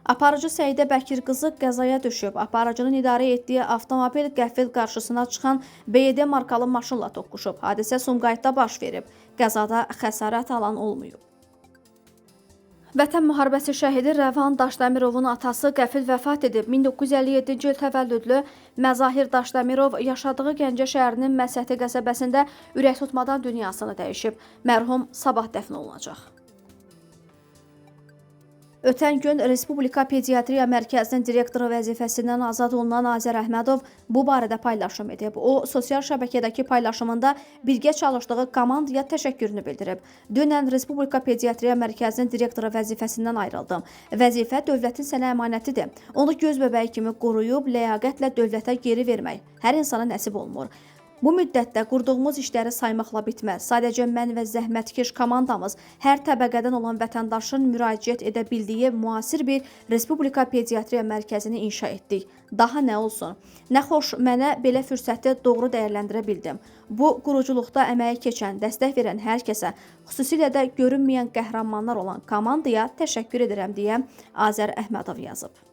Aparıcı Səidə Bəkirqızı qəzaya düşüb. Aparıcının idarə etdiyi avtomobil qəfil qarşısına çıxan BYD markalı maşınla toqquşub. Hadisə Sumqayıtda baş verib. Qəzada xəsarət alan olmayıb. Vətən müharibəsi şəhidi Rəvan Daşdəmirovun atası qəfil vəfat edib. 1957-ci il təvəllüdlü Məzahir Daşdəmirov yaşadığı Gəncə şəhərinin Məsəti qəsəbəsində ürək tutmadan dünyasını dəyişib. Mərhum sabah dəfn olunacaq. Ötən gün Respublika Pediatriya Mərkəzinin direktoru vəzifəsindən azad olunan Azər Əhmədov bu barədə paylaşım edib. O, sosial şəbəkədəki paylaşımında birgə çalışdığı komandaya təşəkkürünü bildirib. Dünən Respublika Pediatriya Mərkəzinin direktoru vəzifəsindən ayrıldım. Vəzifə dövlətin sənə əmanətidir. Onu göz bəbəyi kimi qoruyub, ləyaqətlə dövlətə geri vermək hər insana nəsib olmur. Bu müddətdə qurduğumuz işləri saymaqla bitməz. Sadəcə mən və zəhmətkeş komandamız hər təbəqədən olan vətəndaşın müraciət edə bildiyi müasir bir Respublika Pediatriya Mərkəzini inşa etdik. Daha nə olsun? Nə xoş mənə belə fürsəti doğru dəyərləndirə bildim. Bu quruculuqda əməyi keçən, dəstək verən hər kəsə, xüsusilə də görünməyən qəhrəmanlar olan komandaya təşəkkür edirəm deyə Azər Əhmədov yazıb.